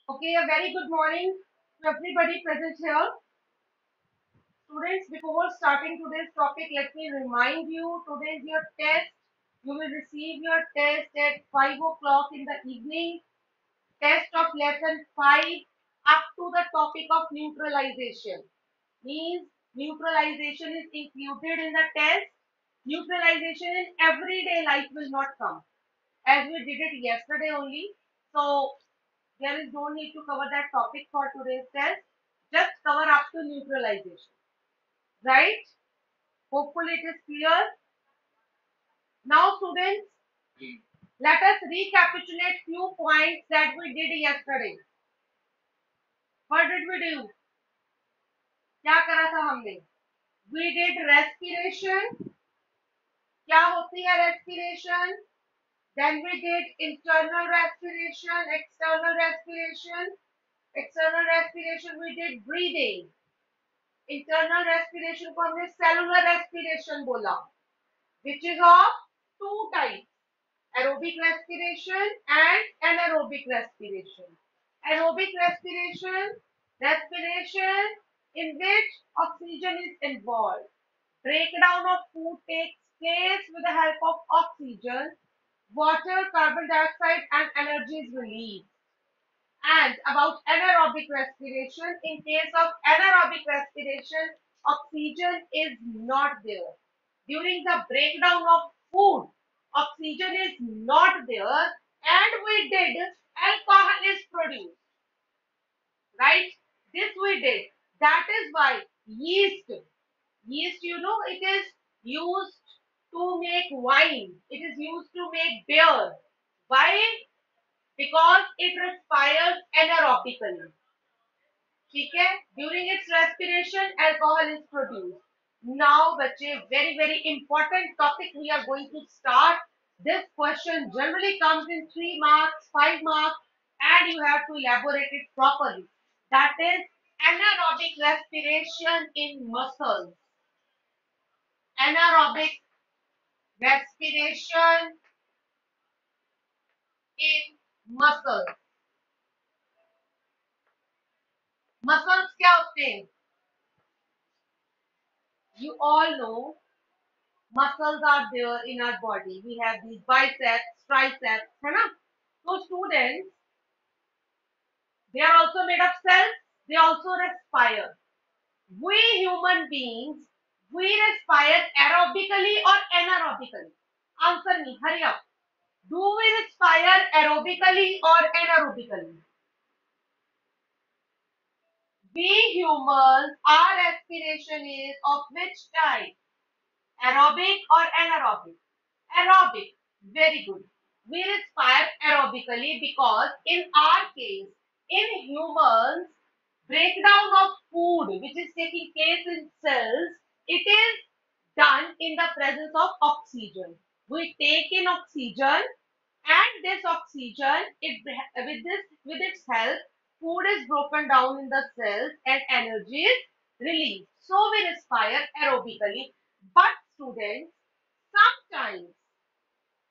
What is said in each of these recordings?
Okay, a very good morning to everybody present here. Students, before starting today's topic, let me remind you today is your test. You will receive your test at 5 o'clock in the evening. Test of lesson 5 up to the topic of neutralization. Means neutralization is included in the test. Neutralization in everyday life will not come as we did it yesterday only. So there is no need to cover that topic for today's test. Just cover up to neutralization. Right? Hopefully it is clear. Now students, let us recapitulate few points that we did yesterday. What did we do? क्या करा था हमने? We did respiration. क्या होती है respiration? Then we did internal respiration, external respiration. External respiration we did breathing. Internal respiration को हमने cellular respiration बोला which is of two type aerobic respiration and anaerobic respiration aerobic respiration respiration in which oxygen is involved. Breakdown of food takes place with the help of oxygen, water, carbon dioxide, and energy is released. And about anaerobic respiration, in case of anaerobic respiration, oxygen is not there. During the breakdown of food, oxygen is not there and we did alcohol is produced. Right? This we did. That is why yeast, it is used to make wine. It is used to make beer. Why? Because it respires anaerobically. ठीक है? During its respiration, alcohol is produced. Now, बच्चे, very important topic we are going to start. This question generally comes in 3 marks, 5 marks, and you have to elaborate it properly. That is anaerobic respiration in muscles. Anaerobic respiration in muscles. Muscles क्या होते हैं? You all know muscles are there in our body. We have these biceps, triceps, है ना? So students, they are also made of cells. They also respire. We human beings, we respire aerobically or anaerobically. Answer me, hurry up. Do we respire aerobically or anaerobically? We humans, our respiration is of which type? Aerobic or anaerobic? Aerobic. Very good. We respire aerobically because in our case, in humans, breakdown of food which is taking place in cells, it is done in the presence of oxygen. We take in oxygen and this oxygen, with its help, food is broken down in the cells and energy is released. So we respire aerobically. But students, sometimes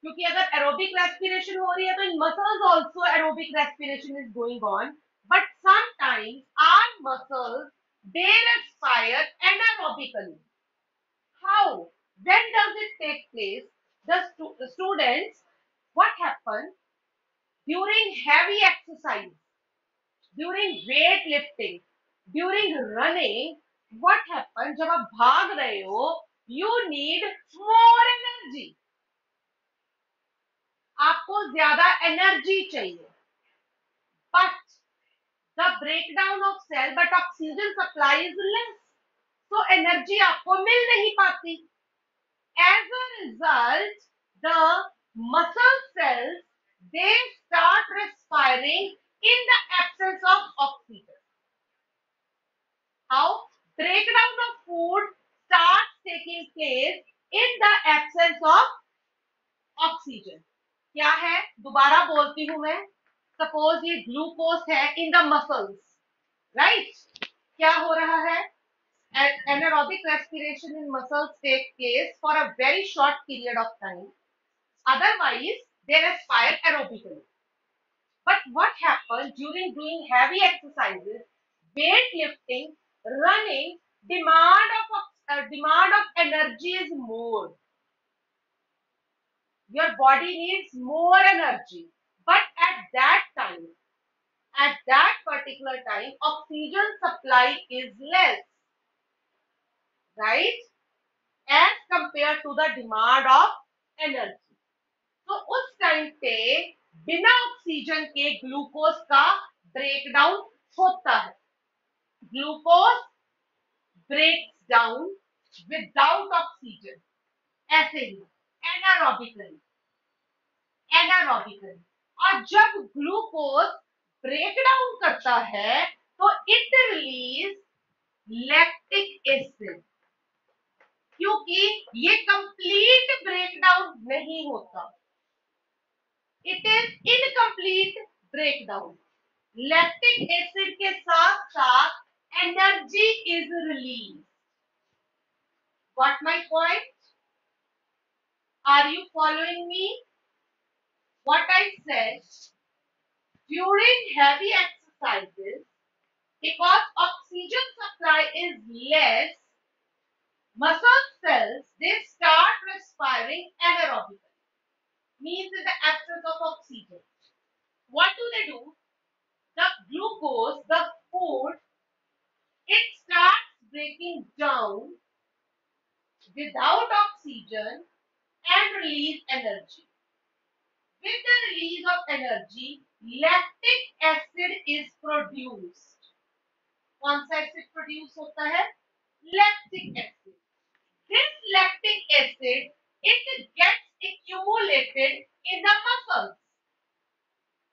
क्योंकि अगर aerobic respiration हो रही है तो in muscles also aerobic respiration is going on but sometimes our muscles they respire anaerobically how when does it take place the students what happen during heavy exercise during weight lifting during running what happen जब आप भाग रहे हो you need more energy आपको ज्यादा energy चाहिए but the breakdown of cell but oxygen supply is less so energy आपको मिल नहीं पाती as a result the muscle cells they start respiring in the absence of oxygen how breakdown of food starts taking place in the absence of oxygen क्या है दोबारा बोलती हूं मैं suppose ये ग्लूकोज है इन द मसल्स राइट क्या हो रहा है anaerobic respiration in muscles take place for a very short period of time otherwise they respire aerobically but what happens example, during doing heavy exercises, weightlifting, running, demand of energy is more. Your body needs more energy, but at that particular time, oxygen supply is less, right? As compared to the demand of energy. तो उस time पे बिना oxygen के glucose का breakdown होता है. Glucose breaks down without oxygen, ऐसे ही एनारोबिकली. एनारोबिकली. और जब ग्लूकोज ब्रेकडाउन करता है तो इट रिलीज लैक्टिक एसिड. क्योंकि ये कंप्लीट ब्रेकडाउन नहीं होता, it is incomplete breakdown. Lactic acid के साथ साथ energy is release. What my point? Are you following me? What I said, during heavy exercises, because oxygen supply is less, muscle cells, they start respiring anaerobically, means in the absence of oxygen. What do they do? The glucose, the food, it starts breaking down without oxygen and release energy. With the release of energy, lactic acid is produced. कौन सा acid produce होता है? Lactic acid. This lactic acid, it gets accumulated in the muscles.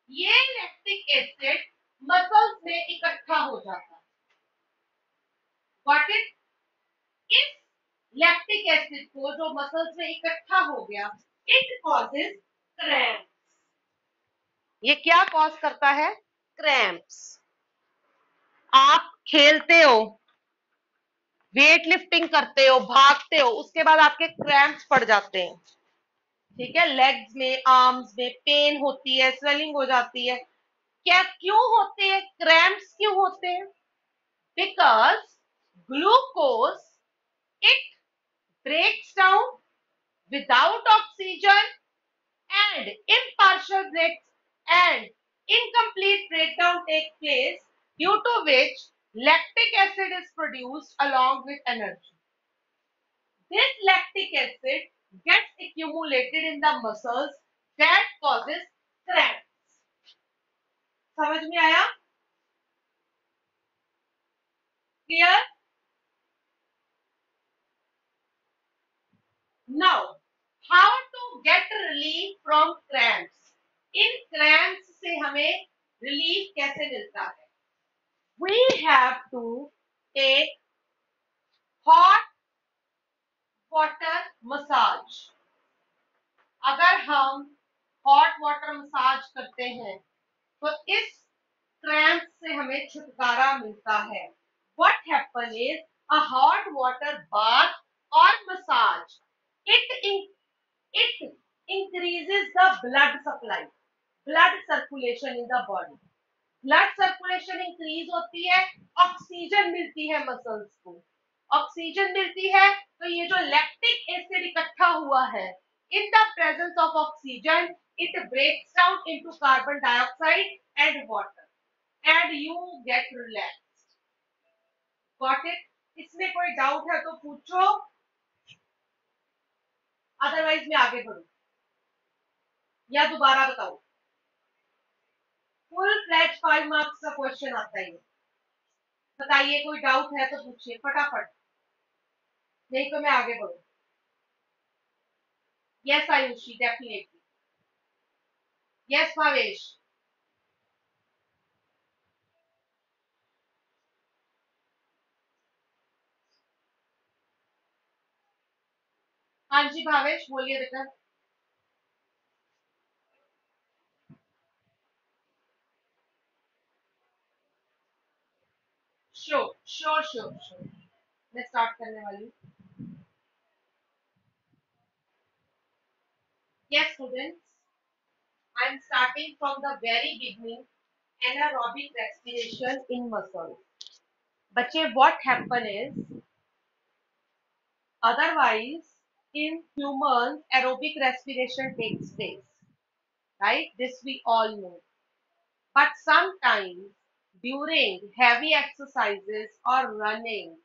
ये lactic acid muscles में इकट्ठा हो जाता है. Got it? इस लैक्टिक एसिड को जो मसल्स में इकट्ठा हो गया, it causes cramps. ये क्या कॉज करता है? क्रैम्प्स. आप खेलते हो, वेट लिफ्टिंग करते हो, भागते हो, उसके बाद आपके क्रैम्प्स पड़ जाते हैं. ठीक है, लेग्स में, आर्म्स में पेन होती है, स्वेलिंग हो जाती है. क्या क्यों होते हैं क्रैम्प्स? क्यों होते हैं? Because glucose it breaks down without oxygen and impartial breaks and incomplete breakdown take place, due to which lactic acid is produced along with energy. This lactic acid gets accumulated in the muscles that causes cramps. समझ में आया? Clear? Now, how to get relief from cramps? In cramps से हमें relief कैसे मिलता है? We have to take hot water massage. अगर हम hot water massage करते हैं तो इस cramp से हमें छुटकारा मिलता है. What happen is a hot water bath or massage, it increases the blood supply, blood circulation in the body. Blood circulation increase होती है, ऑक्सीजन मिलती है मसल्स को. ऑक्सीजन मिलती है तो ये जो लैक्टिक एसिड इकट्ठा हुआ है, in the presence of oxygen it breaks down into carbon dioxide and water and you get relaxed. Got it? इसमें कोई डाउट है तो पूछो, अदरवाइज मैं आगे बढ़ू या दोबारा बताऊं. फुल फ्लैट 5 मार्क्स का क्वेश्चन आता है. बताइए, कोई डाउट है तो पूछिए फटाफट, नहीं तो मैं आगे बढ़ू. Yes Ayushi, definitely. Yes Bhavesh. हाँ जी भावेश, बोलिए बेटा. Sure sure sure sure. मैं स्टार्ट करने वाली हूँ. Yes, students, I am starting from the very beginning anaerobic respiration in muscles. बच्चे, what happen is, otherwise in humans aerobic respiration takes place, right? This we all know. But sometimes during heavy exercises or running,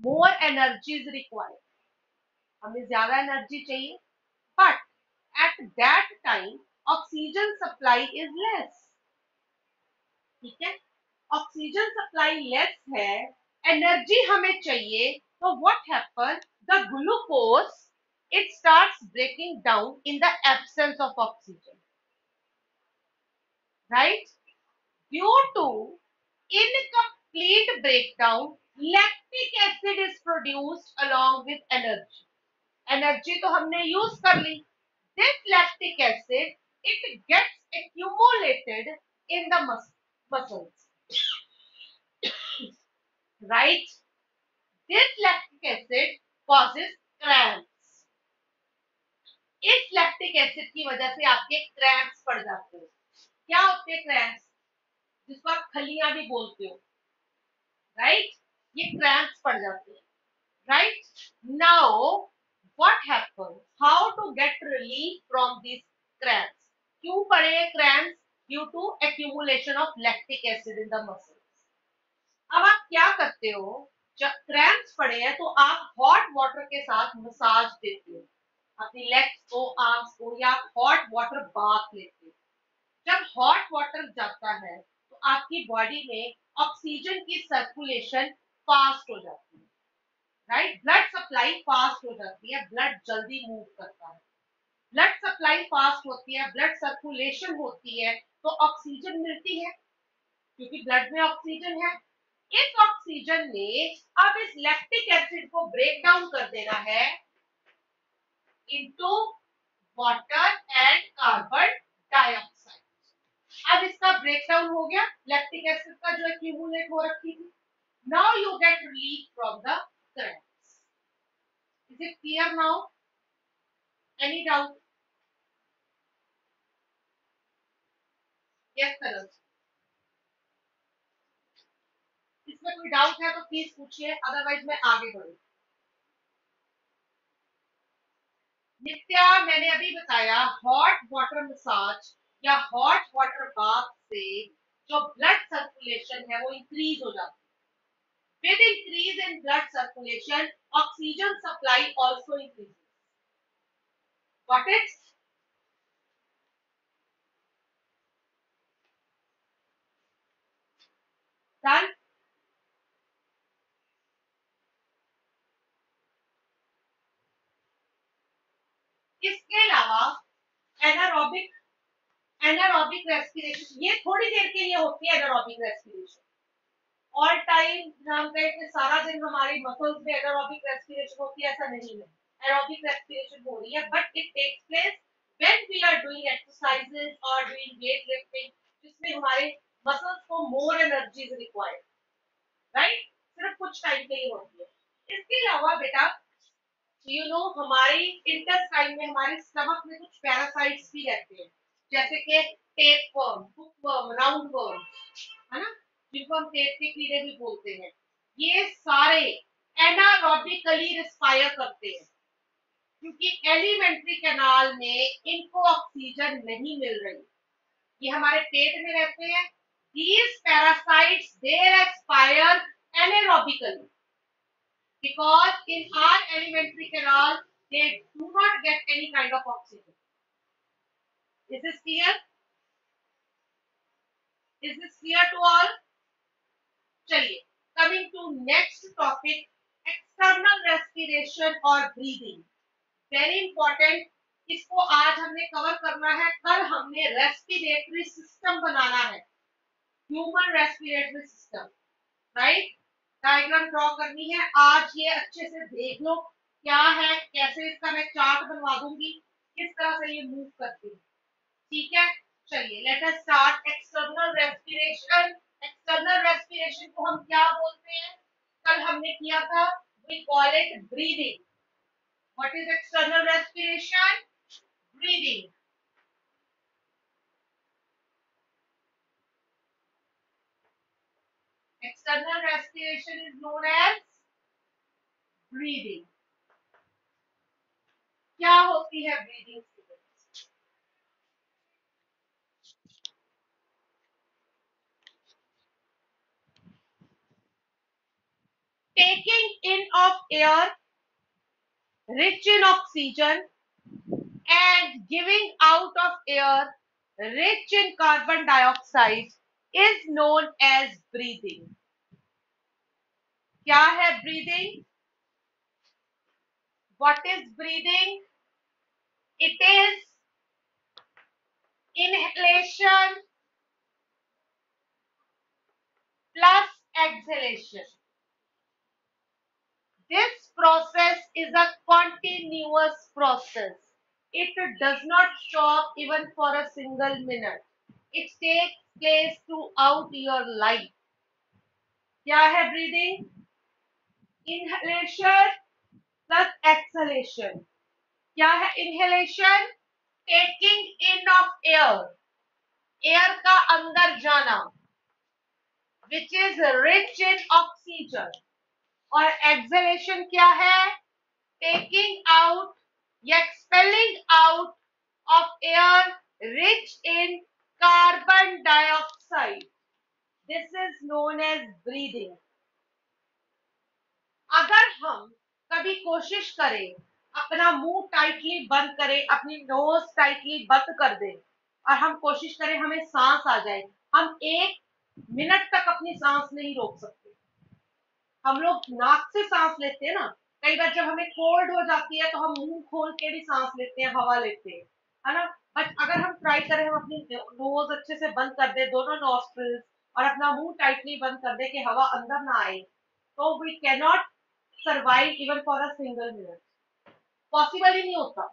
more energy is required. हमें ज्यादा energy चाहिए, but at that time oxygen supply is less. ठीक है, oxygen supply less है, energy हमें चाहिए, तो what happen, the glucose it starts breaking down in the absence of oxygen, right? Due to incomplete breakdown, lactic acid is produced along with energy. Energy तो हमने use कर ली. This lactic acid it gets accumulated in the muscles, right? This lactic acid causes cramps. इस lactic acid की वजह से आपके cramps पड़ जाते हैं. क्या होते हैं क्रैम्प्स? जिसको आप खलियां भी बोलते हो, राइट? ये क्रैम्प्स पड़ जाते हैं, right? Now what happen, how to get relief from this cramps? क्यों पड़े cramps? Due to accumulation of lactic acid in the muscles. अब आप क्या करते हो, जब क्रैम्प्स पड़े हैं तो आप हॉट वाटर के साथ मसाज देते हो अपनी लेग्स को, आर्म्स को, या हॉट वाटर बाथ लेते हो. जब हॉट वाटर जाता है तो आपकी बॉडी में ऑक्सीजन की सर्कुलेशन फास्ट हो जाती है, राइट? ब्लड सप्लाई फास्ट हो जाती है, ब्लड जल्दी मूव करता है. ब्लड सप्लाई फास्ट होती है, ब्लड सर्कुलेशन होती है, तो ऑक्सीजन मिलती है क्योंकि ब्लड में ऑक्सीजन है. इस ऑक्सीजन ने अब इस लैक्टिक एसिड को ब्रेक डाउन कर देना है into water and carbon dioxide. अब इसका ब्रेकडाउन हो गया, लैक्टिक एसिड का जो एक्यूमुलेट हो रखी थी. Now you get relief from the cramps. Is it clear now? Any doubt? Yes sir, इसमें कोई डाउट है तो प्लीज पूछिए, अदरवाइज मैं आगे बढ़ू. नित्या, मैंने अभी बताया हॉट वाटर मसाज या हॉट वाटर बाथ से जो ब्लड सर्कुलेशन है वो इंक्रीज हो जाती है. With increase in blood circulation oxygen supply also increases. What is done? इसके अलावा एनारोबिक एनारोबिक रेस्पिरेशन, ये थोड़ी देर के लिए होती है. एनारोबिक रेस्पिरेशन ऑल टाइम हम कहें कि सारा दिन हमारी मसल्स में एनारोबिक रेस्पिरेशन होती है, ऐसा नहीं है. एरोबिक रेस्पिरेशन हो रही है, but it takes place when we are doing exercises और डूइंग वेट लिफ्टिंग, जिसमें हमारे मसल्स को more energy is required, right? सिर्फ कुछ टाइम के लिए होती है. इसके अलावा बेटा, यू नो, हमारी इंटेस्टाइन में, हमारे स्टमक में कुछ पैरासाइट्स भी रहते हैं, जैसे कि tape worm, hook worm, round worm, है ना, जिनको हम पेट के कीड़े भी बोलते हैं. ये सारे एनारोबिकली रिस्पायर करते हैं क्योंकि एलिमेंट्री कैनाल में इनको ऑक्सीजन नहीं मिल रही. ये हमारे पेट में रहते हैं. These parasites they respire anaerobically because in our alimentary canal they do not get any kind of oxygen. Is this clear? Is this clear to all? चलिए, coming to next topic, external respiration और breathing. Very important. इसको आज हमने cover करना है. कल हमने respiratory system बनाना है, human respiratory system, right? Diagram draw करनी है. आज ये अच्छे से देख लो क्या है, कैसे इसका मैं चार्ट बनवा दूंगी, किस तरह से ये मूव करती है. ठीक है, चलिए let us start. External respiration. External respiration को हम क्या बोलते हैं? कल हमने किया था, we call it breathing. What is external respiration? Breathing. external respiration is known as breathing. क्या होती है breathing? Taking in of air rich in oxygen and giving out of air rich in carbon dioxide is known as breathing. क्या है breathing? What is breathing? It is inhalation plus exhalation. This process is a continuous process. It does not stop even for a single minute. It takes place throughout your life. क्या है breathing? Inhalation plus exhalation. क्या है inhalation? Taking in of air. Air का अंदर जाना. Which is rich in oxygen. और exhalation क्या है? Taking out या expelling out of air rich in carbon dioxide. This is known as breathing. अगर हम कभी कोशिश करें अपना मुंह टाइटली बंद करें, अपनी नोज टाइटली बंद कर दें और हम कोशिश करें हमें सांस आ जाए, हम 1 मिनट तक अपनी सांस नहीं रोक सकते. हम लोग नाक से सांस लेते हैं ना, कई बार जब हमें कोल्ड हो जाती है तो हम मुंह खोल के भी सांस लेते हैं, हवा लेते हैं, है ना. बट अगर हम ट्राई करें, हम अपनी नोज अच्छे से बंद कर दे, दोनों नॉस्ट्रिल्स, और अपना मुंह टाइटली बंद कर दे कि हवा अंदर ना आए, तो we can not survive even for a single minute. Possible ही नहीं होता,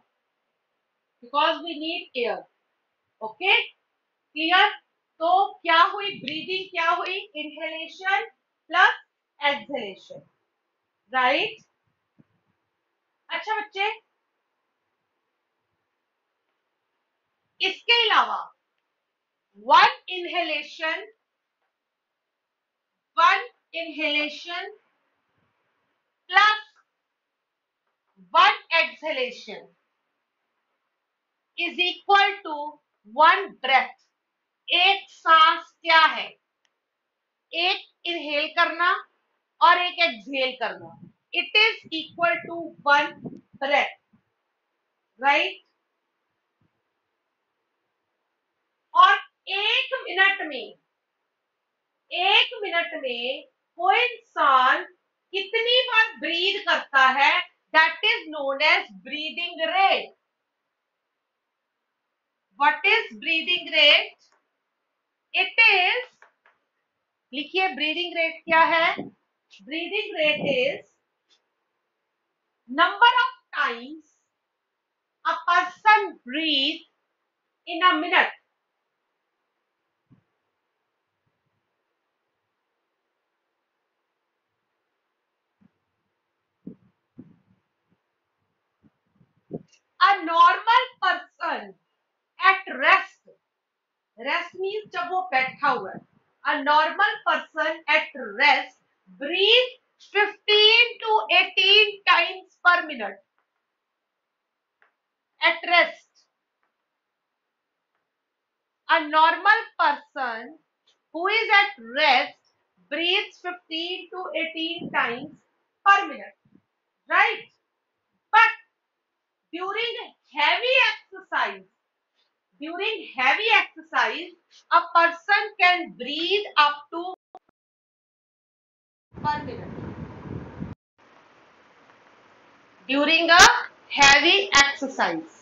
because we need air. Okay, clear? तो क्या हुई breathing? क्या हुई? Inhalation plus exhalation, right? अच्छा बच्चे, इसके अलावा one inhalation plus one exhalation is equal to one breath. एक सांस क्या है? एक इनहेल करना और एक एक्सहेल करना. It is equal to one breath, right. और एक मिनट में कोई इंसान कितनी बार ब्रीद करता है? That is known as breathing rate. What is breathing rate? It is, लिखिए ब्रीदिंग रेट क्या है? Breathing rate is number of times a person breathes in a minute. A normal person at rest means जब वो बैठा हुआ है. A normal person at rest breathes 15 to 18 times per minute. At rest, a normal person who is at rest breathes 15 to 18 times per minute, right? But during heavy exercise, a person can breathe up to per minute during a heavy exercise.